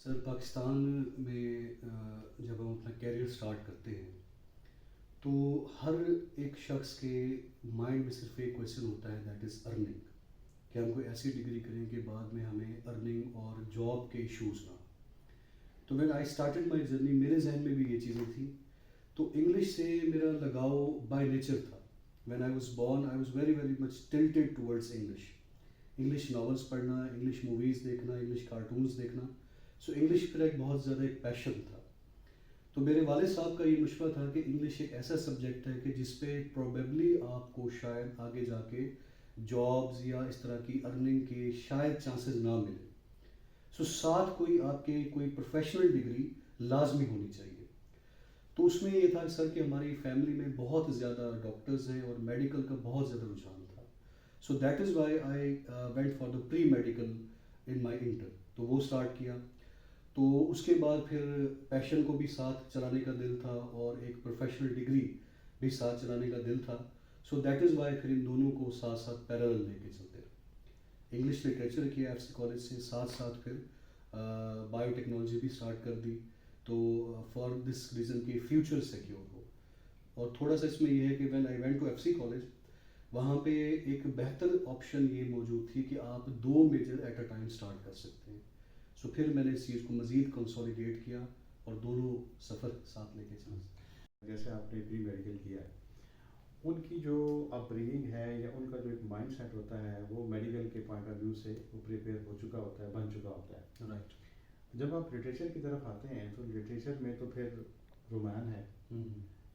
سر پاکستان میں جب ہم اپنا کیریئر سٹارٹ کرتے ہیں تو ہر ایک شخص کے مائنڈ میں صرف ایک کویشچن ہوتا ہے، دیٹ از ارننگ، کہ ہم کوئی ایسی ڈگری کریں کہ بعد میں ہمیں ارننگ اور جاب کے ایشوز نہ. تو when I started my journey میرے ذہن میں بھی یہ چیزیں تھیں. تو انگلش سے میرا لگاؤ بائی نیچر تھا. When I was born I was very very much tilted towards English novels پڑھنا، انگلش موویز دیکھنا، انگلش کارٹونز دیکھنا. سو انگلش پھر ایک بہت زیادہ ایک پیشن تھا. تو میرے والد صاحب کا یہ مشورہ تھا کہ انگلش ایک ایسا سبجیکٹ ہے کہ جس پہ پروبیبلی آپ کو شاید آگے جا کے جابز یا اس طرح کی ارننگ کے شاید چانسز نہ ملے. سو ساتھ کوئی آپ کے کوئی پروفیشنل ڈگری لازمی ہونی چاہیے. تو اس میں یہ تھا سر کہ ہماری فیملی میں بہت زیادہ ڈاکٹرز ہیں اور میڈیکل کا بہت زیادہ رجحان تھا. So that is why I went for the pre medical in my inter. تو وہ اسٹارٹ کیا. تو اس کے بعد پھر پیشن کو بھی ساتھ چلانے کا دل تھا اور ایک پروفیشنل ڈگری بھی ساتھ چلانے کا دل تھا. سو دیٹ از وائی پھر ان دونوں کو ساتھ ساتھ پیرالل لے کے چلتے رہے. انگلش لٹریچر کیا ایف سی کالج سے، ساتھ ساتھ پھر بایو ٹیکنالوجی بھی اسٹارٹ کر دی. تو فار دس ریزن کہ فیوچر سیکیور ہو. اور تھوڑا سا اس میں یہ ہے کہ when I went to F C college, وہاں پہ ایک بہتر آپشن یہ موجود تھی کہ آپ 2 major at a time start کر سکتے ہیں. سو پھر میں نے اس چیز کو مزید کنسولیڈیٹ کیا اور دونوں سفر ساتھ لے کے چلا. جیسے آپ نے پری میڈیکل کیا، ان کی جو اپ برنگنگ ہے یا ان کا جو ایک مائنڈ سیٹ ہوتا ہے وہ میڈیکل کے پوائنٹ آف ویو سے وہ پریپیئر ہو چکا ہوتا ہے، بن چکا ہوتا ہے. رائٹ. جب آپ لٹریچر کی طرف آتے ہیں تو لٹریچر میں تو پھر رومان ہے،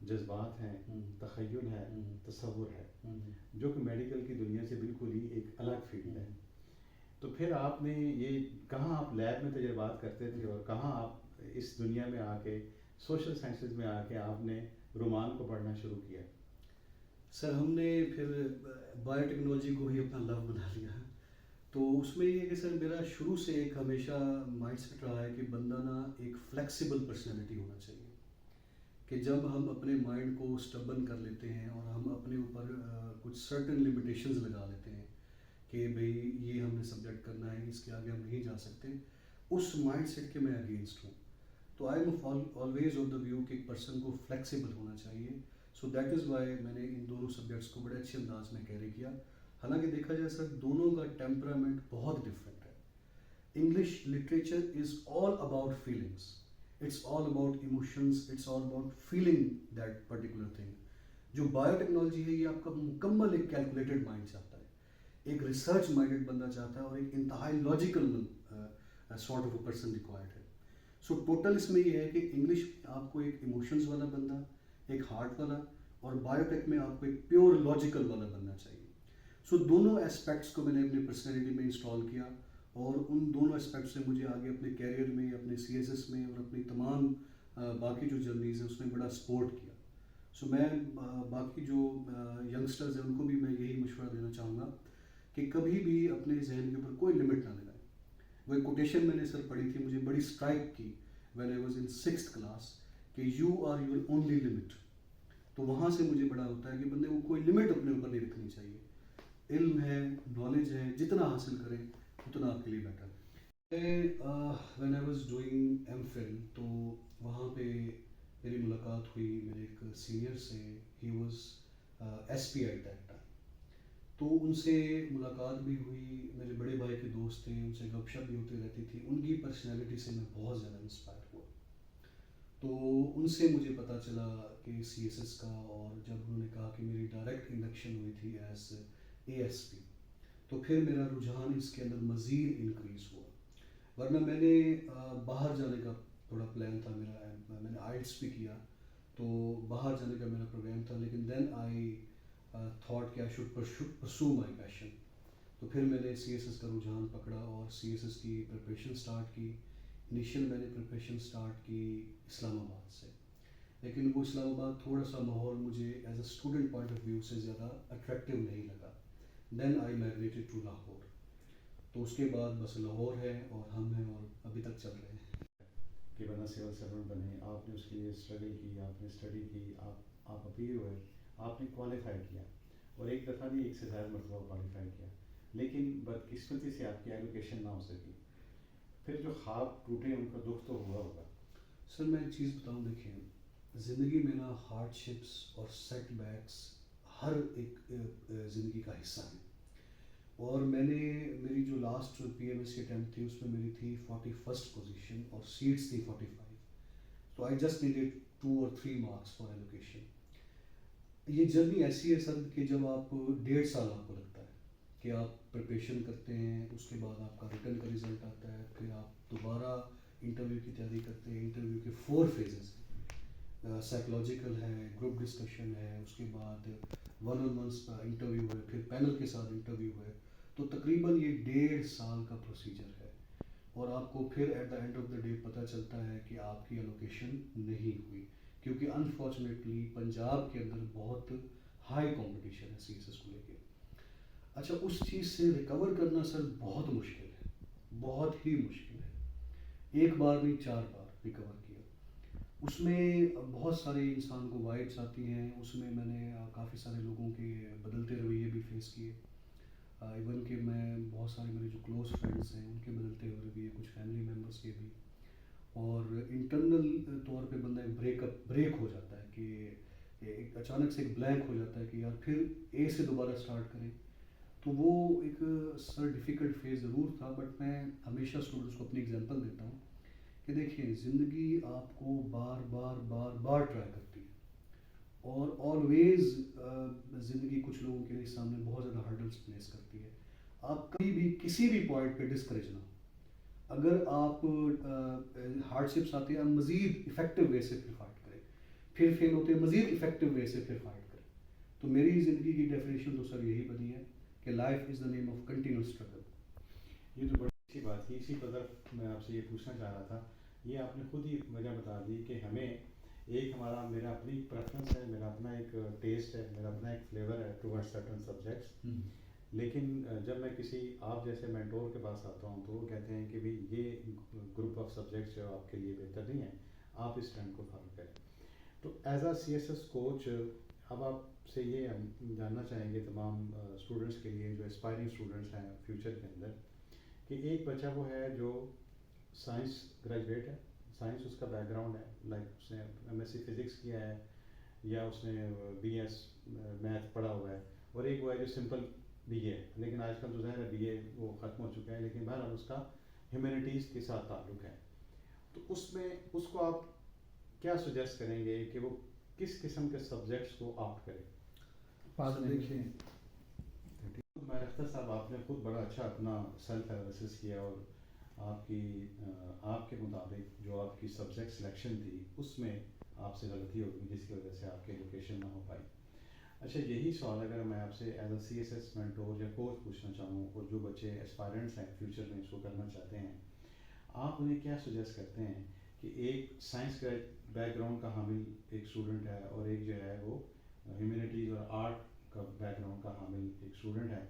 جذبات ہیں، تخیل ہے، تصور ہے، جو کہ میڈیکل کی دنیا سے بالکل ہی ایک الگ فیلڈ ہے. تو پھر آپ نے یہ کہاں آپ لیب میں تجربات کرتے تھے اور کہاں آپ اس دنیا میں آ کے سوشل سائنسز میں آ کے آپ نے رومان کو پڑھنا شروع کیا؟ سر ہم نے پھر بایو ٹیکنالوجی کو ہی اپنا لو بنا لیا. تو اس میں یہ ہے کہ سر میرا شروع سے ایک ہمیشہ مائنڈ سیٹ رہا ہے کہ بندہ نا ایک فلیکسیبل پرسنالٹی ہونا چاہیے. کہ جب ہم اپنے مائنڈ کو اسٹبن کر لیتے ہیں اور ہم اپنے اوپر کچھ سرٹن لمیٹیشنز لگا لیتے ہیں کہ بھئی یہ ہم نے سبجیکٹ کرنا ہے، اس کے آگے ہم نہیں جا سکتے، اس مائنڈ سیٹ کے میں اگینسٹ ہوں. تو I am always of the view کہ ایک پرسن کو فلیکسیبل ہونا چاہیے. سو دیٹ از وائی میں نے ان دونوں سبجیکٹس کو بڑے اچھے انداز میں کیری کیا. حالانکہ دیکھا جائے سر دونوں کا ٹیمپرامنٹ بہت ڈفرینٹ ہے. English literature is all about feelings, it's all about emotions, it's all about feeling that particular thing. جو بایو ٹیکنالوجی ہے یہ آپ کا مکمل ایک کیلکولیٹڈ مائنڈ چاہتا ہے، ایک ریسرچ مائنڈڈ بندہ چاہتا ہے اور ایک انتہائی logical sort of a person required ہے. سو ٹوٹل اس میں یہ ہے کہ انگلش میں آپ کو ایک ایموشنز والا بندہ، ایک ہارٹ والا، اور بایو ٹیک میں آپ کو ایک پیور لاجیکل والا بننا چاہیے. سو دونوں اسپیکٹس کو میں نے اپنی پرسنالٹی میں انسٹال کیا اور ان دونوں اسپیکٹ سے مجھے آگے اپنے کیریئر میں، اپنے سی ایس ایس میں اور اپنی تمام باقی جو جرنیز ہیں اس میں بڑا سپورٹ کیا. سو میں باقی جو ینگسٹرز ہیں ان کو بھی میں یہی مشورہ دینا چاہوں گا کہ کبھی بھی اپنے ذہن کے اوپر کوئی لمٹ نہ لگائیں. وہ ایک کوٹیشن میں نے سر پڑھی تھی، مجھے بڑی اسٹرائک کی when I was in 6th class کہ you are your only limit. تو وہاں سے مجھے بڑا ہوتا ہے کہ بندے کو کوئی لمٹ اپنے اوپر نہیں رکھنی چاہیے. علم ہے، نالج ہے، جتنا حاصل کریں اتنا آپ کے لیے better. When I was doing M Phil تو وہاں پہ میری ملاقات ہوئی میرے ایک سینئر سے. He was S P I that time. تو ان سے ملاقات بھی ہوئی، میرے بڑے بھائی کے دوست تھے، ان سے گپ شپ بھی ہوتی رہتی تھی. ان کی پرسنالٹی سے میں بہت زیادہ انسپائر ہوا. تو ان سے مجھے پتہ چلا کہ سی ایس ایس کا، اور جب انہوں نے کہا کہ میری ڈائریکٹ انڈکشن ہوئی تھی ایز اے ایس پی، تو پھر میرا رجحان اس کے اندر مزید انکریز ہوا. ورنہ میں نے باہر جانے کا تھوڑا پلان تھا میرا، میں نے آئلٹس بھی کیا تو باہر جانے کا میرا پروگرام تھا. لیکن دین آئی تھاٹ کہ آئی شوڈ پرسو مائی پیشن. تو پھر میں نے سی ایس ایس کا رجحان پکڑا اور سی ایس ایس کی پریپریشن اسٹارٹ کی. انیشیل میں نے پریپریشن اسٹارٹ کی اسلام آباد سے، لیکن وہ اسلام آباد تھوڑا سا ماحول مجھے as a student point of view سے زیادہ اٹریکٹیو نہیں لگا. Then I migrated to Lahore. تو اس کے بعد بس لاہور ہے اور ہم ہیں اور ابھی تک چل رہے ہیں. کہ بنا سول سرونٹ بنے، آپ نے اس کے لیے اسٹرگل کی، آپ نے اسٹڈی کی، آپ اپیئر ہوئے، آپ نے کوالیفائی کیا، اور ایک دفعہ نہیں ایک سے زیادہ مرتبہ کوالیفائی کیا. لیکن بدقسمتی سے آپ کی ایلوکیشن نہ ہو سکی. پھر جو خواب ٹوٹے ان کا دکھ تو ہوا ہوگا. سر میں ایک چیز بتاؤں، دیکھیں زندگی میں نا ہارڈ شپس اور سیٹ بیکس ہر ایک زندگی کا حصہ ہیں. اور میں نے میری جو last P M S C attempt تھی اس میں میری تھی 41st پوزیشن اور سیٹس تھی 45. تو I just needed 2 or 3 marks for allocation. یہ جرنی ایسی ہے سر کہ جب آپ 1.5 سال آپ کو لگتا ہے کہ آپ پریپریشن کرتے ہیں، اس کے بعد آپ کا ریٹرن کا رزلٹ آتا ہے، پھر آپ دوبارہ انٹرویو کی تیاری کرتے ہیں. انٹرویو کے 4 فیزز ہیں، سائیکولوجیکل ہے، گروپ ڈسکشن ہے، اس کے بعد 1-on-1 کا انٹرویو ہے، پھر پینل کے ساتھ انٹرویو ہے. تو تقریباً یہ 1.5 سال کا پروسیجر ہے. اور آپ کو پھر at the end of the day پتہ چلتا ہے کہ آپ کی الوکیشن نہیں ہوئی، کیونکہ انفارچونیٹلی پنجاب کے اندر بہت ہائی کمپٹیشن ہے سی ایس ایس کو لے کے. اچھا، اس چیز سے ریکور کرنا سر بہت مشکل ہے، بہت ہی مشکل ہے. 1 بار نہیں 4 بار ریکور کیا. اس میں بہت سارے انسان کو وائبس آتی ہیں. اس میں میں نے کافی سارے لوگوں کے بدلتے رویے بھی فیس کیے. ایون کہ میں بہت سارے میرے جو کلوز فرینڈس ہیں ان کے بدلتے ہوئے بھی، کچھ فیملی ممبرس کے بھی. اور انٹرنل طور پہ بندہ ایک بریک ہو جاتا ہے کہ ایک اچانک سے ایک بلینک ہو جاتا ہے کہ یار پھر اے سے دوبارہ اسٹارٹ کریں. تو وہ ایک سر ڈیفیکلٹ فیز ضرور تھا. بٹ میں ہمیشہ اسٹوڈنٹس کو اپنی ایگزامپل دیتا ہوں کہ دیکھیں زندگی آپ کو بار بار بار بار ٹرائی کرتی ہے. اور آلویز زندگی کچھ لوگوں کے لیے سامنے بہت زیادہ ہرڈلس پلیس کرتی ہے. آپ کبھی بھی کسی بھی پوائنٹ پہ ڈسکریج نہ ہو. اگر آپ ہارڈ شپس آتے ہیں آپ مزید افیکٹو وے سے پھر فائٹ کریں، پھر فیل ہوتے ہیں مزید افیکٹو وے سے پھر فائٹ کریں. تو میری زندگی کی ڈیفینیشن تو سر یہی بنی ہے کہ life is the name of continuous struggle. یہ تو بڑی اچھی بات تھی. اسی پر میں آپ سے یہ پوچھنا چاہ رہا تھا، یہ آپ نے خود ہی وجہ بتا دی کہ ہمیں ایک میرا اپنی پریفرنس ہے، میرا اپنا ایک ٹیسٹ ہے، میرا اپنا ایک فلیور ہے ٹوورڈ سرٹن سبجیکٹس. لیکن جب میں کسی آپ جیسے مینٹور کے پاس آتا ہوں تو وہ کہتے ہیں کہ بھائی یہ گروپ آف سبجیکٹس جو آپ کے لیے بہتر نہیں ہے، آپ اس ٹرینڈ کو فالو کریں. تو as a C S S coach اب آپ سے یہ جاننا چاہیں گے تمام اسٹوڈنٹس کے لیے جو اسپائرنگ اسٹوڈنٹس ہیں فیوچر کے اندر، کہ ایک بچہ وہ ہے جو سائنس گریجویٹ ہے، سائنس اس کا بیک گراؤنڈ ہے، لائک اس نے ایم ایس سی فزکس کیا ہے یا اس نے بی ایس میتھ پڑھا ہوا ہے، اور ایک وہ ہے جو سمپل بی اے ہے. لیکن آج کل تو ظاہر ہے بی اے وہ ختم ہو چکا ہے، لیکن بہرحال اس کا ہیومینٹیز کے ساتھ تعلق ہے. تو اس میں اس کو آپ کیا سجیسٹ کریں گے کہ وہ کس قسم کے سبجیکٹس کو آپٹ کرے؟ دیکھیں اختر صاحب آپ نے خود بڑا اچھا اپنا سیلف انالیسس کیا، اور آپ کے مطابق جو آپ کی سبجیکٹ سلیکشن تھی اس میں آپ سے غلطی ہوگی جس کی وجہ سے آپ کی ایجوکیشن نہ ہو پائی. اچھا، یہی سوال اگر میں آپ سے as a C S S mentor یا کوچ پوچھنا چاہوں، اور جو بچے اسپائرنٹس ہیں فیوچر میں اس کو کرنا چاہتے ہیں، آپ انہیں کیا سجیسٹ کرتے ہیں کہ ایک سائنس کا بیک گراؤنڈ کا حامل ایک اسٹوڈنٹ ہے اور ایک جو ہے وہ ہیومینٹیز اور آرٹ کا بیک گراؤنڈ کا حامل ایک اسٹوڈنٹ ہے،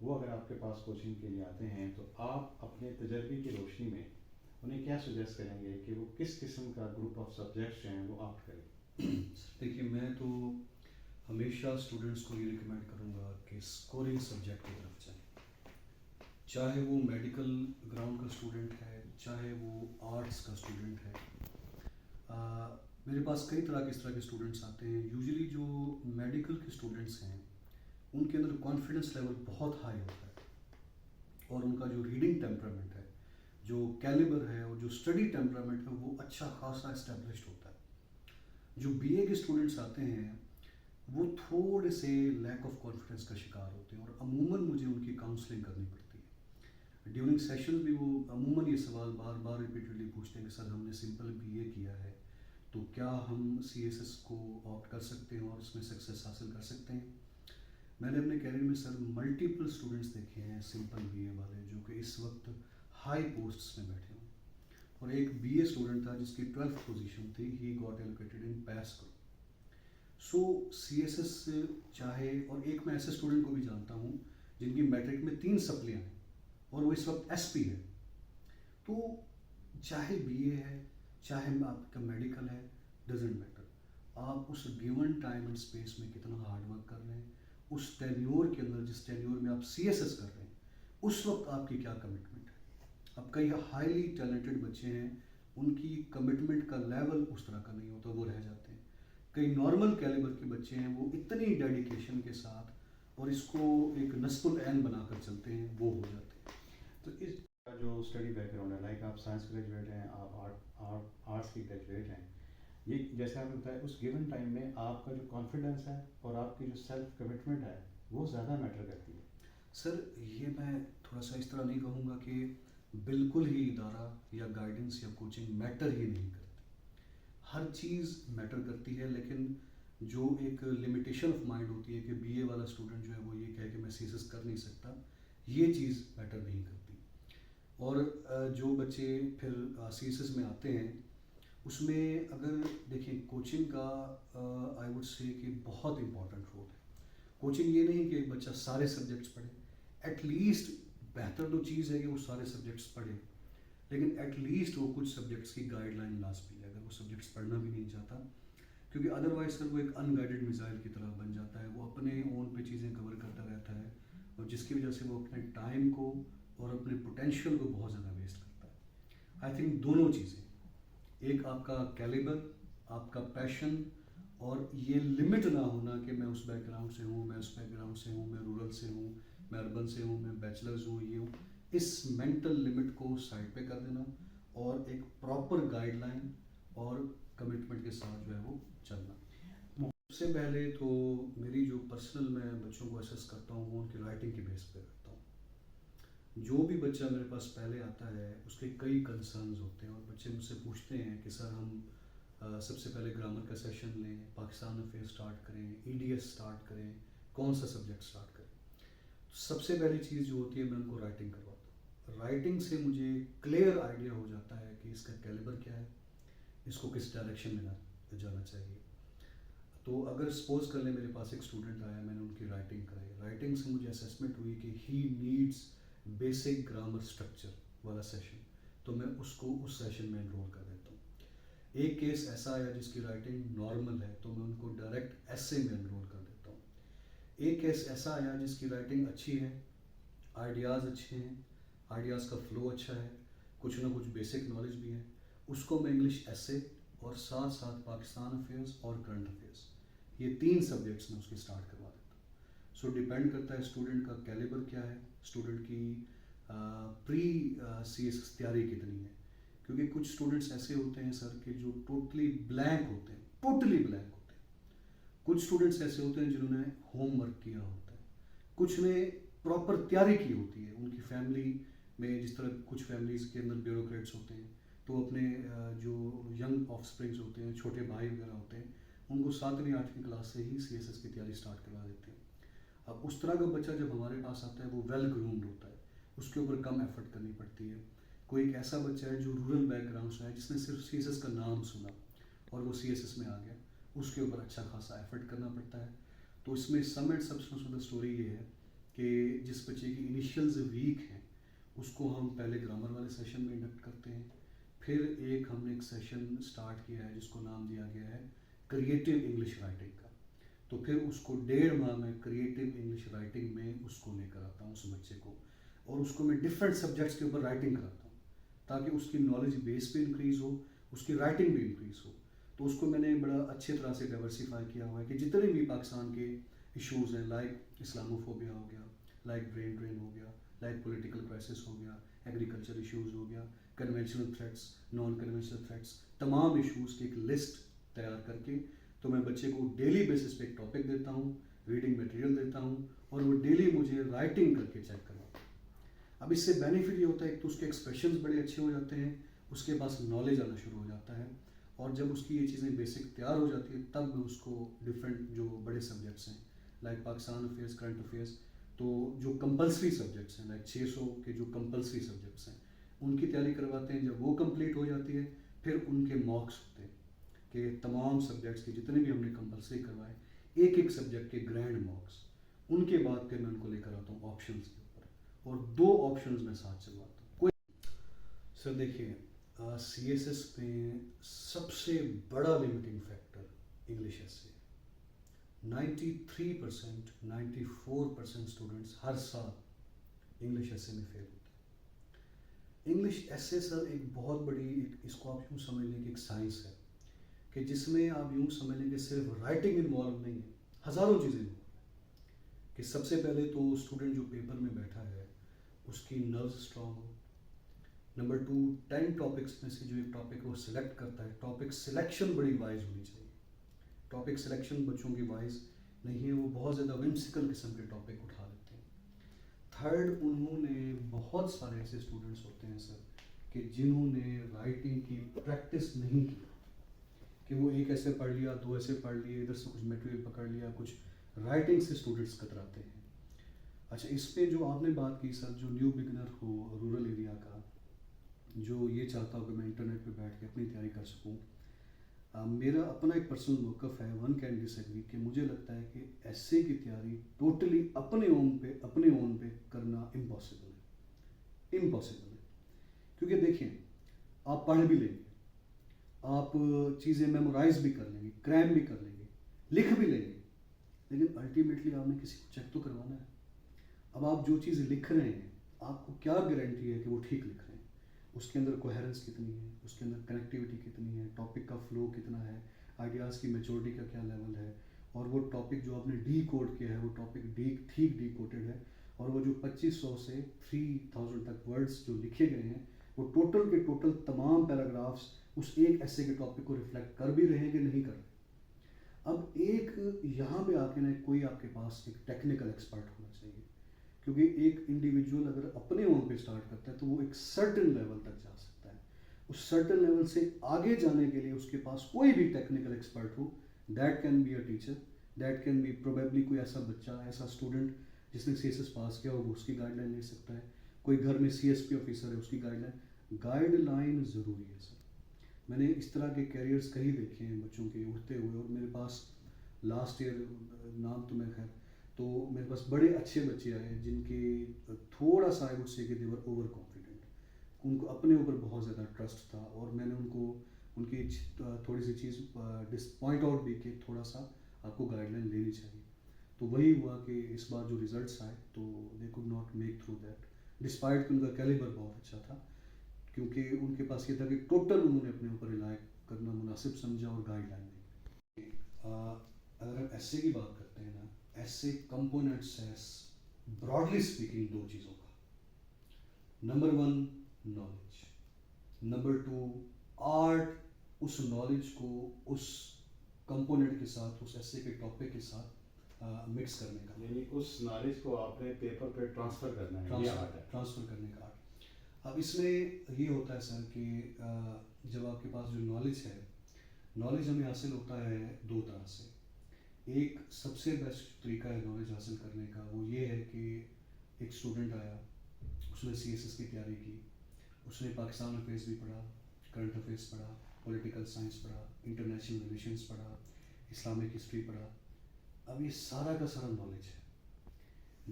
وہ اگر آپ کے پاس کوچنگ کے لیے آتے ہیں تو آپ اپنے تجربے کی روشنی میں انہیں کیا سجیسٹ کریں گے کہ وہ کس قسم کا گروپ آف سبجیکٹس جو ہیں وہ آپٹ کریں؟ دیکھیے میں تو ہمیشہ اسٹوڈنٹس کو یہ ریکمینڈ کروں گا کہ اسکورنگ سبجیکٹ کی طرف جائیں. چاہے وہ میڈیکل گراؤنڈ کا اسٹوڈنٹ ہے، چاہے وہ آرٹس کا اسٹوڈنٹ ہے. میرے پاس کئی طرح کے اسٹوڈنٹس آتے ہیں. یوزلی جو میڈیکل کے اسٹوڈنٹس ہیں ان کے اندر کانفیڈنس لیول بہت ہائی ہوتا ہے، اور ان کا جو ریڈنگ ٹیمپرامنٹ ہے، جو کیلیبر ہے، اور جو اسٹڈی ٹیمپرامنٹ ہے وہ اچھا خاصا اسٹیبلشڈ ہوتا ہے. جو بی اے کے اسٹوڈنٹس آتے ہیں وہ تھوڑے سے لیک آف کانفیڈنس کا شکار ہوتے ہیں، اور عموماً مجھے ان کی کاؤنسلنگ کرنی پڑتی ہے. ڈیورنگ سیشن بھی وہ عموماً یہ سوال بار بار ریپیٹڈلی پوچھتے ہیں کہ سر ہم نے سمپل بی اے کیا ہے تو کیا ہم سی ایس ایس کو آپٹ کر سکتے ہیں اور اس میں سکسیس حاصل کر سکتے ہیں. میں نے اپنے کیریئر میں سر ملٹیپل اسٹوڈنٹس دیکھے ہیں سمپل بی اے والے جو کہ اس وقت ہائی پوسٹس میں بیٹھے ہوں. اور ایک بی اے اسٹوڈنٹ تھا جس کی 12th پوزیشن تھی، he got allocated in PAS group. So C S S سے چاہے، اور ایک میں ایسے اسٹوڈنٹ کو بھی جانتا ہوں جن کی میٹرک میں 3 سپلیاں ہیں اور وہ اس وقت ایس پی ہے. تو چاہے بی اے ہے چاہے آپ کا میڈیکل ہے، ڈزنٹ میٹر. آپ اس گیون ٹائم اینڈ اسپیس میں کتنا ہارڈ ورک کر رہے ہیں، اس ٹینیور کے اندر جس ٹینیور میں آپ سی ایس ایس کر رہے ہیں اس وقت آپ کی کیا کمٹمنٹ ہے. اب کئی ہائیلی ٹیلنٹڈ بچے ہیں، ان کی کمٹمنٹ کا لیول اس طرح کا نہیں ہوتا، وہ رہ جاتے ہیں. کئی نارمل کیلیبر کے بچے ہیں، وہ اتنی ڈیڈیکیشن کے ساتھ اور اس کو ایک نصب العین بنا کر چلتے ہیں، وہ ہو جاتے ہیں. تو اس کا جو اسٹڈی بیک گراؤنڈ ہے، لائک آپ سائنس گریجویٹ ہیں، آپ آرٹس کی گریجویٹ ہیں، یہ جیسے آپ نے بتایا اس گیون ٹائم میں آپ کا جو کانفیڈنس ہے اور آپ کی جو سیلف کمٹمنٹ ہے وہ زیادہ میٹر کرتی ہے. سر یہ میں تھوڑا سا اس طرح نہیں کہوں گا کہ بالکل ہی ادارہ یا گائیڈنس یا کوچنگ میٹر ہی نہیں کرتی. ہر چیز میٹر کرتی ہے، لیکن جو ایک لمیٹیشن آف مائنڈ ہوتی ہے کہ بی اے والا اسٹوڈنٹ جو ہے وہ یہ کہے کہ میں سی ایس ایس کر نہیں سکتا، یہ چیز میٹر نہیں کرتی. اور جو بچے پھر سی ایس ایس میں آتے ہیں اس میں اگر دیکھیں کوچنگ کا آئی وڈ سے کہ بہت امپورٹنٹ رول ہے. کوچنگ یہ نہیں کہ ایک بچہ سارے سبجیکٹس پڑھے، ایٹ لیسٹ بہتر تو چیز ہے کہ وہ سارے سبجیکٹس پڑھے، لیکن ایٹ لیسٹ وہ کچھ سبجیکٹس کی گائیڈ لائن لازمی ہے اگر وہ سبجیکٹس پڑھنا بھی نہیں چاہتا، کیونکہ ادروائز سر وہ ایک ان گائیڈڈ میزائل کی طرح بن جاتا ہے. وہ اپنے اون پہ چیزیں کور کرتا رہتا ہے اور جس کی وجہ سے وہ اپنے ٹائم کو اور اپنے پوٹینشیل کو بہت زیادہ ویسٹ کرتا ہے. آئی تھنک دونوں چیزیں، ایک آپ کا کیلیبر، آپ کا پیشن، اور یہ لمٹ نہ ہونا کہ میں اس بیک گراؤنڈ سے ہوں، میں اس بیک گراؤنڈ سے ہوں، میں رورل سے ہوں، میں اربن سے ہوں، میں بیچلرز ہوں، یہ ہوں، اس مینٹل لمٹ کو سائڈ پہ کر دینا اور ایک پراپر گائیڈ لائن اور کمٹمنٹ کے ساتھ جو ہے وہ چلنا. سب سے پہلے تو میری جو پرسنل میں بچوں کو اسیس کرتا ہوں وہ ان کی رائٹنگ کی بیس پہ کرتا ہوں. جو بھی بچہ میرے پاس پہلے آتا ہے اس کے کئی کنسرنز ہوتے ہیں اور بچے مجھ سے پوچھتے ہیں کہ سر ہم سب سے پہلے گرامر کا سیشن لیں، پاکستان افیئر اسٹارٹ کریں، ای ڈی ایس اسٹارٹ کریں، کون سا سبجیکٹ اسٹارٹ کریں. سب سے پہلی چیز جو ہوتی ہے میں ان کو رائٹنگ کرواتا ہوں. رائٹنگ سے مجھے کلیئر آئیڈیا ہو جاتا ہے کہ اس کا کیلیبر کیا ہے، اس کو کس ڈائریکشن میں جانا چاہیے. تو اگر سپوز کر لیں میرے پاس ایک اسٹوڈنٹ آیا، میں نے ان کی رائٹنگ کرائی، رائٹنگ سے مجھے اسیسمنٹ ہوئی کہ he needs basic grammar structure والا سیشن، تو میں اس کو اس سیشن میں انرول کر دیتا ہوں. ایک کیس ایسا آیا جس کی رائٹنگ نارمل ہے تو میں ان کو ڈائریکٹ ایسے میں انرول کر دیتا ہوں. ایک کیس ایسا آیا جس کی رائٹنگ اچھی ہے، آئیڈیاز اچھے ہیں، آئیڈیاز کا فلو اچھا ہے، کچھ نہ کچھ بیسک نالج بھی ہے، اس کو میں انگلش ایسے اور ساتھ ساتھ پاکستان افیئرس اور کرنٹ افیئرس، یہ 3 سبجیکٹس میں اس کی اسٹارٹ کروا دیتا ہوں. سو ڈیپینڈ کرتا ہے اسٹوڈنٹ کا کیلیبر کیا ہے، اسٹوڈنٹ کی پری سی ایس تیاری کتنی ہے. کیونکہ کچھ اسٹوڈنٹس ایسے ہوتے ہیں سر کہ جو ٹوٹلی بلینک ہوتے ہیں، ٹوٹلی بلینک ہوتے ہیں. کچھ اسٹوڈنٹس ایسے ہوتے ہیں جنہوں نے ہوم ورک کیا ہوتا ہے، کچھ نے پراپر تیاری کی ہوتی ہے. ان کی فیملی میں جس طرح کچھ فیملیز کے اندر بیوروکریٹس ہوتے ہیں تو اپنے جو ینگ آف اسپرنگس ہوتے ہیں، چھوٹے بھائی وغیرہ ہوتے ہیں، ان کو 7ویں 8ویں کلاس سے ہی سی ایس ایس کی تیاری اسٹارٹ کروا دیتے ہیں. اب اس طرح کا بچہ جب ہمارے پاس آتا ہے وہ ویل گرومڈ ہوتا ہے، اس کے اوپر کم ایفرٹ کرنی پڑتی ہے. کوئی ایک ایسا بچہ ہے جو رورل بیک گراؤنڈ سے ہے، جس نے صرف سی ایس ایس کا نام سنا اور وہ سی ایس ایس میں آ گیا، اس کے اوپر اچھا خاصا ایفرٹ کرنا پڑتا ہے. تو اس میں sum and substance of the story یہ ہے کہ جس بچے کی انیشیلز ویک ہیں اس کو ہم پہلے گرامر والے سیشن میں انڈکٹ کرتے ہیں. پھر ہم نے ایک سیشن اسٹارٹ کیا ہے جس کو نام دیا گیا ہے کریٹو انگلش رائٹنگ کا. تو پھر اس کو 1.5 ماہ میں کریٹو انگلش رائٹنگ میں اس کو لے کر آتا ہوں اس بچے کو، اور اس کو میں ڈفرینٹ سبجیکٹس کے اوپر رائٹنگ کراتا ہوں تاکہ اس کی نالج بیس بھی انکریز ہو، اس کی رائٹنگ بھی انکریز ہو. تو اس کو میں نے بڑا اچھے طرح سے ڈائیورسیفائی کیا ہوا ہے کہ جتنے بھی پاکستان کے ایشوز ہیں، لائک اسلاموفوبیا ہو گیا، لائک برین ڈرین ہو گیا، لائک پولیٹیکل کرائسس ہو گیا، ایگریکلچر ایشوز ہو گیا، conventional threats, naan conventional threats, تمام ایشوز کی ایک لسٹ تیار کر کے تو میں بچے کو ڈیلی بیسس پہ ایک ٹاپک دیتا ہوں، ریڈنگ میٹیریل دیتا ہوں، اور وہ ڈیلی مجھے رائٹنگ کر کے چیک کرواتا ہوں. اب اس سے بینیفٹ یہ ہوتا ہے کہ تو اس کے ایکسپریشنز بڑے اچھے ہو جاتے ہیں، اس کے پاس نالج آنا شروع ہو جاتا ہے، اور جب اس کی یہ چیزیں بیسک تیار ہو جاتی ہیں تب میں اس کو ڈفرینٹ جو بڑے سبجیکٹس ہیں like Pakistan affairs, current affairs, تو جو کمپلسری سبجیکٹس ہیں لائک 600 کے جو کمپلسری سبجیکٹس ہیں ان کی تیاری کرواتے ہیں. جب وہ کمپلیٹ ہو جاتی ہے پھر ان کے مارکس ہوتے ہیں کہ تمام سبجیکٹس کے جتنے بھی ہم نے کمپلسری کروائے ایک ایک سبجیکٹ کے گرینڈ مارکس. ان کے بعد پھر میں ان کو لے کر آتا ہوں آپشنز کے اوپر، اور 2 آپشنز میں ساتھ چلواتا ہوں. کوئی سر دیکھیے سی ایس ایس میں سب سے بڑا لمیٹنگ فیکٹر انگلش ایس سے 93%، 94% اسٹوڈنٹس ہر سال انگلش ایس اے میں فیل ہوتے ہیں. انگلش ایسے سر ایک بہت بڑی اس کو آپ یوں سمجھ لیں کہ ایک سائنس ہے کہ جس میں آپ یوں سمجھ لیں کہ صرف رائٹنگ انوالو نہیں ہے، ہزاروں چیزیں انوالو ہیں کہ سب سے پہلے تو اسٹوڈنٹ جو پیپر میں بیٹھا ہے اس کی نروز اسٹرانگ ہو. نمبر 2 10 ٹاپکس میں سے جو ایک ٹاپک وہ سلیکٹ کرتا ہے، ٹاپک سلیکشن بڑی وائز ہونی چاہیے. ٹاپک سلیکشن بچوں کی وائز نہیں ہے، وہ بہت زیادہ ومسیکل قسم کے ٹاپک اٹھا لیتے ہیں. تھرڈ، انہوں نے بہت سارے ایسے اسٹوڈنٹس ہوتے ہیں سر کہ جنہوں نے رائٹنگ کی پریکٹس نہیں کی، کہ وہ ایک ایسے پڑھ لیا، دو ایسے پڑھ لیے، ادھر سے کچھ میٹیریل پکڑ لیا، کچھ رائٹنگ سے اسٹوڈنٹس کتراتے ہیں. اچھا، اس پہ جو آپ نے بات کی سر، جو نیو بگنر ہو رورل ایریا کا، جو یہ چاہتا ہو کہ میں انٹرنیٹ پہ بیٹھ کے اپنی تیاری کر سکوں، میرا اپنا ایک پرسنل موقف ہے، ون کین ڈس ایگری، کہ مجھے لگتا ہے کہ ایسے کی تیاری ٹوٹلی اپنے اون پہ کرنا امپاسبل ہے. کیونکہ دیکھیں، آپ پڑھ بھی لیں گے، آپ چیزیں میمورائز بھی کر لیں گے، کریم بھی کر لیں گے، لکھ بھی لیں گے، لیکن الٹیمیٹلی آپ نے کسی کو چیک تو کروانا ہے. اب آپ جو چیزیں لکھ رہے ہیں، آپ کو کیا گارنٹی ہے کہ وہ ٹھیک لکھ رہے ہیں؟ اس کے اندر کوہیرنس کتنی ہے، اس کے اندر کنیکٹیوٹی کتنی ہے، ٹاپک کا فلو کتنا ہے، آئیڈیاز کی میچورٹی کا کیا لیول ہے، اور وہ ٹاپک جو آپ نے ڈی کوڈ کیا ہے وہ ٹاپک ٹھیک ڈی کوڈڈ ہے، اور وہ جو 2500 سے 3000 تک ورڈز جو لکھے گئے ہیں وہ ٹوٹل کے ٹوٹل تمام پیراگرافس اس ایک ایسے کے ٹاپک کو ریفلیکٹ کر بھی رہے ہیں کہ نہیں کر رہے. اب ایک یہاں پہ آ کے نا کوئی آپ کے پاس ایک ٹیکنیکل ایکسپرٹ ہونا چاہیے، کیونکہ ایک انڈیویجول اگر اپنے اون پہ اسٹارٹ کرتا ہے تو وہ ایک سرٹن لیول تک جا سکتا ہے. اس سرٹن لیول سے آگے جانے کے لیے اس کے پاس کوئی بھی ٹیکنیکل ایکسپرٹ ہو، that can be a teacher, that can be probably کوئی ایسا بچہ، ایسا اسٹوڈنٹ جس نے سی ایس ایس پاس کیا ہو، وہ اس کی گائیڈ لائن لے سکتا ہے. کوئی گھر میں سی ایس پی آفیسر ہے، اس کی گائیڈ لائن ضروری ہے سر. میں نے اس طرح کے کیریئرز کہیں دیکھے ہیں بچوں کے اٹھتے ہوئے، اور میرے پاس لاسٹ ایئر، نام تو میں خیر، تو میرے پاس بڑے اچھے بچے آئے جن کے تھوڑا سا آئی وڈ سے کہ دے ور اوور کانفیڈنٹ، ان کو اپنے اوپر بہت زیادہ ٹرسٹ تھا، اور میں نے ان کو ان کی تھوڑی سی چیز پوائنٹ آؤٹ بھی کہ تھوڑا سا آپ کو گائیڈ لائن لینی چاہیے. تو وہی ہوا کہ اس بار جو ریزلٹس آئے تو they could not make through that, despite کہ ان کا کیلیبر بہت اچھا تھا، کیونکہ ان کے پاس یہ تھا کہ ٹوٹل انہوں نے اپنے اوپر ریلائی کرنا مناسب سمجھا اور گائیڈ لائن دی. اگر ہم ایسے کی بات کرتے ہیں نا، ایسے کمپوننٹس ہے براڈلی اسپیکنگ دو چیزوں کا. Number 1 knowledge, number 2 art. اس نالج کو اس کمپوننٹ کے ساتھ، اس ایسے کے ٹاپک کے ساتھ مکس کرنے کا، یعنی اس نالج کو آپ نے پیپر پہ ٹرانسفر کرنا ہے، یہ آرٹ ہے، ٹرانسفر کرنے کا آرٹ. اب اس میں یہ ہوتا ہے سر کہ جب آپ کے پاس جو نالج ہے، نالج ہمیں حاصل ہوتا ہے دو طرح سے. ایک سب سے بیسٹ طریقہ ہے نالج حاصل کرنے کا، وہ یہ ہے کہ ایک اسٹوڈنٹ آیا، اس نے سی ایس ایس کی تیاری کی، اس نے پاکستان افیئرس بھی پڑھا، کرنٹ افیئرس پڑھا، پولیٹیکل سائنس پڑھا، انٹرنیشنل ریلیشنس پڑھا، اسلامک ہسٹری پڑھا. اب یہ سارا کا سارا نالج ہے.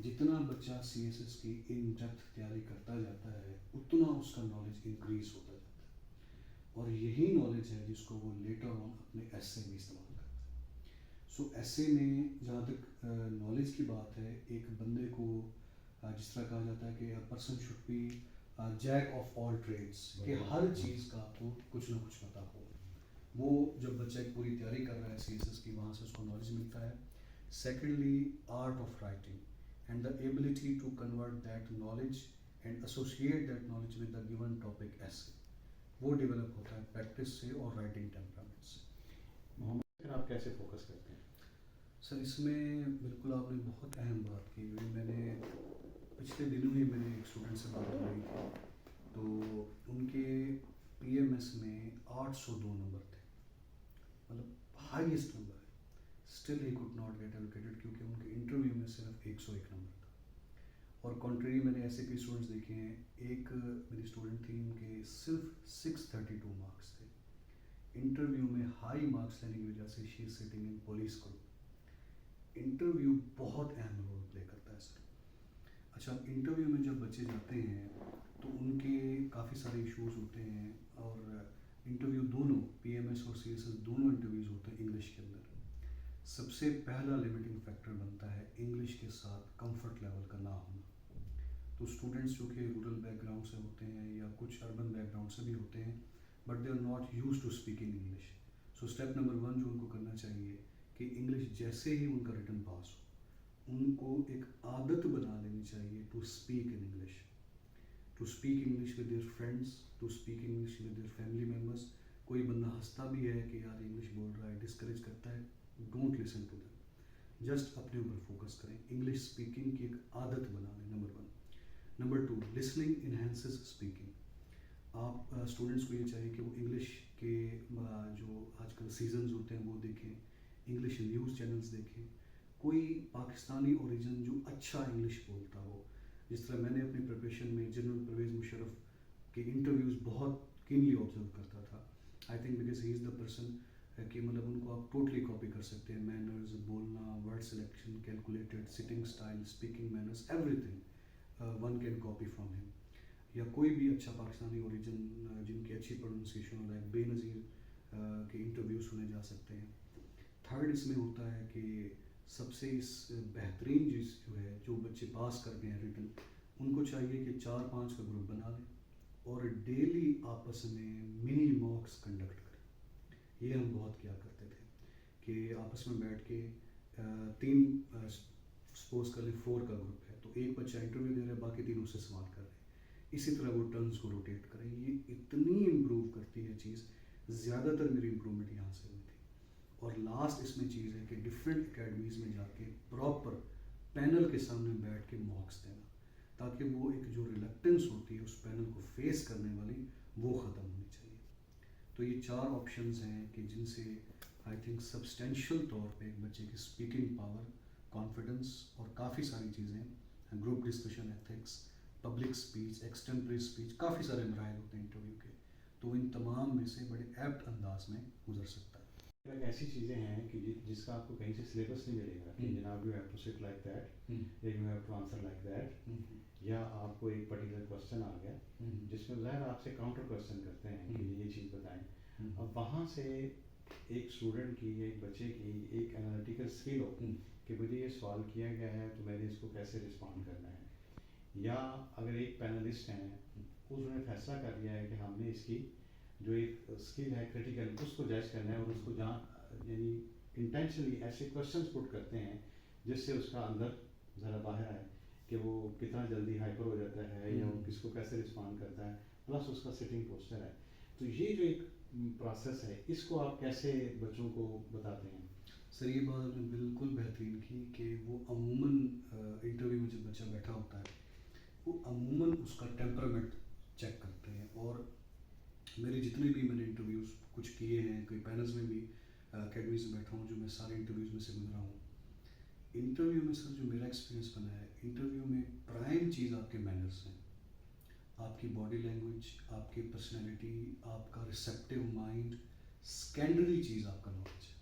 جتنا بچہ سی ایس ایس کی ان ڈیپتھ تیاری کرتا جاتا ہے اتنا اس کا نالج انکریز ہوتا جاتا ہے، اور یہی نالج ہے جس کو وہ لیٹر آن اپنے ایسے میں استعمال کرتا ہے. سو ایسے میں جہاں تک نالج کی بات ہے، ایک بندے کو جس طرح کہا جاتا ہے کہ person should be jack of all trades, کہ ہر چیز کا آپ کو کچھ نہ کچھ پتہ ہو. وہ جب بچہ ایک پوری تیاری کر رہا ہے سی ایس ایس کی، وہاں سے اس کو نالج ملتا ہے. Secondly art of writing and the ability to convert that knowledge and associate that knowledge with the given topic essay، وہ ڈیولپ ہوتا ہے پریکٹس سے اور رائٹنگ ٹیمپرامنٹ سے. محمد پھر آپ کیسے فوکس کرتے ہیں؟ سر اس میں بالکل آپ نے بہت اہم بات کی. میں نے پچھلے دنوں ہی میں نے ایک اسٹوڈنٹ سے بات کی تھی، تو ان کے پی ایم ایس میں 802 نمبر تھے، مطلب ہائیسٹ نمبر ہے. Still he could not get allocated, کیونکہ ان کے انٹرویو میں صرف 101 نمبر تھا. اور کنٹری میں نے ایسے بھی اسٹوڈنٹس دیکھے ہیں، ایک میری اسٹوڈنٹ تھی، ان کے صرف 632 مارکس تھے. انٹرویو میں ہائی مارکس لینے کی وجہ سے she is sitting in police group. Interview بہت اہم رول پلے کرتا ہے سر. اچھا، انٹرویو میں جب بچے جاتے ہیں تو ان کے کافی سارے ایشوز ہوتے ہیں، اور انٹرویو دونوں پی ایم ایس اور سی ایس ایس دونوں انٹرویوز ہوتے ہیں انگلش کے اندر. سب سے پہلا لمیٹنگ فیکٹر بنتا ہے انگلش کے ساتھ کمفرٹ لیول کا نہ ہونا. تو اسٹوڈنٹس جو کہ رورل بیک گراؤنڈ سے ہوتے ہیں یا کچھ اربن بیک گراؤنڈ سے بھی ہوتے ہیں but they are not used to speaking English. So step number 1 جو ان کو کرنا چاہیے کہ انگلش جیسے ہی ان کا ریٹن پاس ہو ان کو ایک عادت بنا لینی چاہیے to speak in English, to speak English with their friends, to speak English with their family members. کوئی بندہ ہنستا بھی ہے کہ یار انگلش بول رہا ہے, ڈسکریج کرتا ہے, don't listen to them, just اپنے اوپر فوکس کریں, انگلش اسپیکنگ کی ایک عادت بنا لیں. Number 1. Number 2, listening enhances speaking. آپ اسٹوڈنٹس کو یہ چاہیے کہ وہ انگلش کے جو آج کل سیزنز ہوتے ہیں وہ دیکھیں, انگلش نیوز چینلز دیکھیں, کوئی پاکستانی اوریجن جو اچھا انگلش بولتا ہو. جس طرح میں نے اپنی پریپریشن میں جنرل پرویز مشرف کے انٹرویوز بہت کینلی آبزرو کرتا تھا. I think because he is the person کہ مطلب ان کو آپ ٹوٹلی کاپی کر سکتے ہیں, مینرز, بولنا, word selection, calculated, sitting style, speaking manners, every thing one can copy from ہم. یا کوئی بھی اچھا پاکستانی اوریجن جن کی اچھی پروننسیشن ہو, لائک بے نظیر کے انٹرویو سنے جا سکتے ہیں. تھرڈ اس میں ہوتا ہے کہ سب سے اس بہترین چیز جو ہے جو بچے پاس کر گئے ہیں ریٹن, ان کو چاہیے کہ 4-5 کا گروپ بنا لیں اور ڈیلی آپس میں منی ماکس کنڈکٹ کریں. یہ ہم بہت کیا کرتے تھے کہ آپس میں بیٹھ کے 3 سپوز کر لیں 4 کا گروپ ہے تو ایک بچہ انٹرویو دے رہا ہے, باقی 3 اس سے سوال کر رہے ہیں. اسی طرح وہ ٹرنز کو روٹیٹ کریں. یہ اتنی امپروو کرتی ہے چیز, زیادہ تر میری امپرومنٹ یہاں سے ہوئی تھی. اور لاسٹ اس میں چیز ہے کہ ڈفرینٹ اکیڈمیز میں جا کے پراپر پینل کے سامنے بیٹھ کے ماکس دینا, تاکہ وہ ایک جو ریلیکٹنس ہوتی ہے اس پینل کو فیس کرنے والی وہ ختم ہونی چاہیے. تو یہ 4 آپشنز ہیں کہ جن سے آئی تھنک سبسٹینشیل طور پہ ایک بچے کی اسپیکنگ پاور, کانفیڈنس اور کافی ساری چیزیں, group discussion, ethics, public speech, extempore speech, کافی سارے مراحل ہوتے ہیں انٹرویو کے, تو ان تمام میں سے بڑے ایپٹ انداز میں گزر سکتا ہے. ایسی چیزیں ہیں کہ جس کا آپ کو کہیں سے سلیبس نہیں ملے گا کہ جناب you have to sit like that یا you have to answer like that, یا آپ کو ایک پرٹیکولر کوشچن آ گیا جس میں ظاہر آپ سے کاؤنٹر کوشچن کرتے ہیں کہ یہ چیز بتائیں. اب وہاں سے ایک اسٹوڈنٹ کی, ایک بچے کی ایک انالیٹیکل اسکل ہو کہ مجھے یہ سوال کیا گیا ہے تو میں نے اس کو کیسے رسپونڈ کرنا ہے. یا اگر ایک پینلسٹ ہیں اس نے فیصلہ کر لیا ہے کہ ہم نے اس کی جو ایک اسکل ہے کریٹیکل اس کو جج کرنا ہے, اور اس کو جہاں یعنی انٹینشنلی ایسے کوشچنس پٹ کرتے ہیں جس سے اس کا اندر ذرا باہر آئے کہ وہ کتنا جلدی ہائپر ہو جاتا ہے یا وہ کس کو کیسے رسپونڈ کرتا ہے, پلس اس کا سٹنگ پوسچر ہے. تو یہ جو ایک پروسیس ہے اس کو آپ کیسے بچوں کو بتاتے ہیں؟ سر یہ بات آپ نے بالکل بہترین کی کہ وہ عموماً انٹرویو میں جب بچہ بیٹھا ہوتا ہے وہ عموماً اس کا ٹیمپرامنٹ چیک کرتے ہیں. اور میرے جتنے بھی میں نے انٹرویوز کچھ کیے ہیں, کوئی پینلز میں بھی اکیڈمیز میں بیٹھا ہوں, جو میں سارے انٹرویوز میں سے گزرا ہوں, انٹرویو میں سر جو میرا ایکسپیرینس بنا ہے انٹرویو میں پرائم چیز آپ کے مینرز ہیں, آپ کی باڈی لینگویج, آپ کی پرسنالٹی, آپ کا ریسیپٹیو مائنڈ, سیکنڈری چیز آپ کا نالج ہے.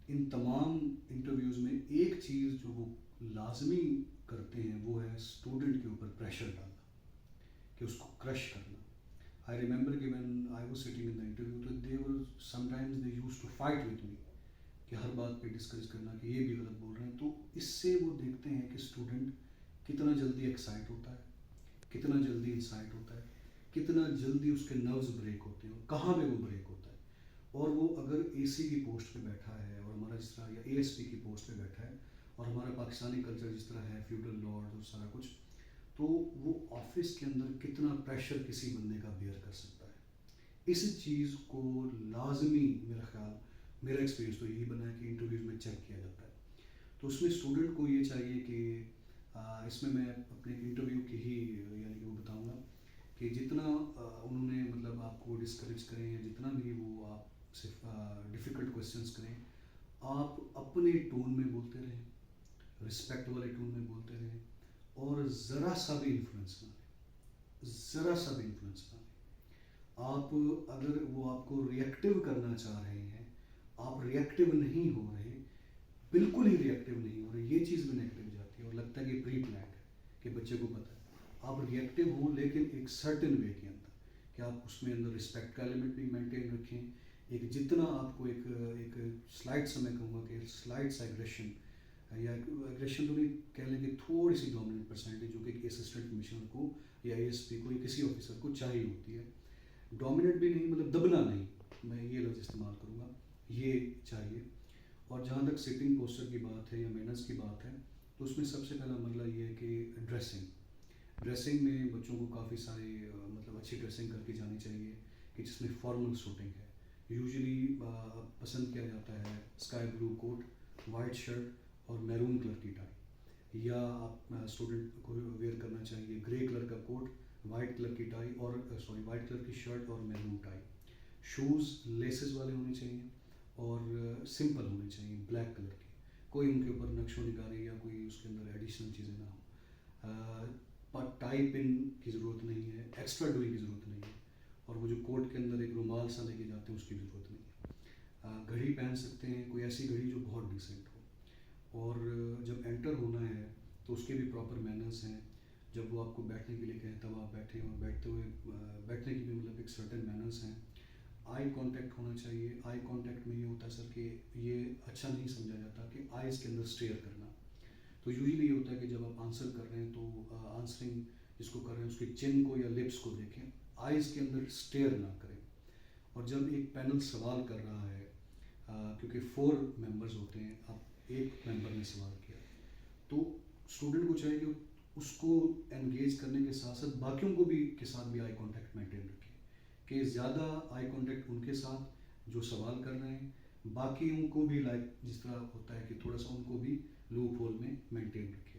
ان تمام انٹرویوز میں ایک چیز جو وہ لازمی کرتے ہیں وہ ہے اسٹوڈنٹ کے اوپر پریشر ڈالنا, کہ اس کو کرش کرنا. آئی ریمبر کہ when I was sitting in the interview تو they were sometimes they used to fight with me کہ ہر بات پہ ڈسکس کرنا کہ یہ بھی غلط بول رہے ہیں. تو اس سے وہ دیکھتے ہیں کہ اسٹوڈنٹ کتنا جلدی ایکسائٹ ہوتا ہے, کتنا جلدی انسائٹ ہوتا ہے, کتنا جلدی اس کے نروز بریک ہوتے ہیں اور کہاں پہ وہ بریک ہوتا ہے. اور وہ اگر اے سی کی پوسٹ پہ بیٹھا ہے اور ہمارا جس طرح, یا اے ایس پی کی پوسٹ پہ بیٹھا ہے اور ہمارا پاکستانی کلچر جس طرح ہے, فیوڈل لارڈ اور سارا کچھ, تو وہ آفس کے اندر کتنا پریشر کسی بندے کا بیئر کر سکتا ہے. اس چیز کو لازمی میرا خیال, میرا ایکسپیرینس تو یہی بنا ہے کہ انٹرویوز میں چیک کیا جاتا ہے. تو اس میں اسٹوڈنٹ کو یہ چاہیے کہ اس میں اپنے انٹرویو کی ہی یعنی کہ وہ بتاؤں گا کہ جتنا انہوں نے مطلب آپ کو ڈسکریج کریں یا جتنا بھی وہ آپ سے ڈیفیکلٹ کویشچنس کریں, آپ اپنے ٹون میں بولتے رہیں, رسپیکٹ والے ٹون میں بولتے رہیں, اور ذرا سا بھی انفلوئنس نہ لیں, ذرا سا بھی انفلوئنس نہ لیں. آپ اگر وہ آپ کو ریئیکٹیو کرنا چاہ رہے ہیں, آپ ریئیکٹیو نہیں ہو رہے, بالکل ہی ریئیکٹیو نہیں ہو رہے, یہ چیز بھی نیگیٹو جاتی ہے اور لگتا ہے کہ پری پلانڈ ہے کہ بچے کو پتہ ہے. آپ ریئیکٹیو ہوں لیکن ایک سرٹن وے کے اندر, کہ آپ اس میں اندر رسپیکٹ کا ایلیمنٹ بھی مینٹین رکھیں. ایک جتنا آپ کو ایک سلائڈ سے میں کہوں گا کہ سلائڈ ایگریشن یا ایگریشن تو نہیں کہہ لیں کہ تھوڑی سی ڈومیننٹ پرسنٹیج جو کہ ایک اسسٹنٹ کمشنر کو یا اے ایس پی کو یا کسی آفیسر کو چاہیے ہوتی ہے. ڈومیننٹ بھی نہیں, مطلب دبنا نہیں, میں یہ لفظ استعمال کروں گا, یہ چاہیے. اور جہاں تک سٹنگ پوسچر کی بات ہے یا مینرز کی بات ہے, تو اس میں سب سے پہلا مرحلہ یہ ہے کہ ڈریسنگ میں بچوں کو کافی سارے مطلب اچھی ڈریسنگ کر کے جانی چاہیے کہ جس میں فارمل سوٹنگ ہے. یوزلی پسند کیا جاتا ہے اسکائی بلو کوٹ, وائٹ شرٹ اور میرون کلر کی ٹائی, یا آپ اسٹوڈنٹ کو ویئر کرنا چاہیے گرے کلر کا کوٹ, وائٹ کلر کی ٹائی اور وائٹ کلر کی شرٹ اور میرون ٹائی. شوز لیسز والے ہونے چاہیے اور سمپل ہونے چاہیے بلیک کلر کے, کوئی ان کے اوپر نقش و نگاری یا کوئی اس کے اندر ایڈیشنل چیزیں نہ ہوں. ٹائی پن کی ضرورت نہیں ہے, ایکسٹرا ڈوئی کی ضرورت نہیں ہے, اور وہ جو کوٹ کے اندر ایک رومال سا لے کے جاتے ہیں اس کی بھی ضرورت نہیں ہے. گھڑی پہن سکتے ہیں, کوئی ایسی گھڑی جو بہت ڈیسنٹ ہو. اور جب انٹر ہونا ہے تو اس کے بھی پراپر مینرز ہیں. جب وہ آپ کو بیٹھنے کے لیے کہیں تب آپ بیٹھیں, اور بیٹھتے ہوئے بیٹھنے کی بھی مطلب ایک سرٹن مینرز ہیں. آئی کانٹیکٹ ہونا چاہیے. آئی کانٹیکٹ میں یہ ہوتا ہے سر کہ یہ اچھا نہیں سمجھا جاتا کہ آئیز کے اندر اسٹیئر کرنا. تو یوزلی یہ ہوتا ہے کہ جب آپ آنسر کر رہے ہیں تو آنسرنگ جس کو کر رہے ہیں اس کی چن کو یا لپس کو دیکھیں, آئیز کے اندر اسٹیئر نہ کریں. اور جب ایک پینل سوال کر رہا ہے, کیونکہ 4 ممبرز ہوتے ہیں, اب ایک ممبر نے سوال کیا, تو اسٹوڈنٹ کو چاہیے کہ اس کو انگیج کرنے کے ساتھ ساتھ باقیوں کو بھی کے ساتھ بھی آئی کانٹیکٹ مینٹین رکھیں, کہ زیادہ آئی کانٹیکٹ ان کے ساتھ جو سوال کر رہے ہیں, باقیوں کو بھی لائک جس طرح ہوتا ہے کہ تھوڑا سا ان کو بھی لوپ ہول میں مینٹین رکھیں.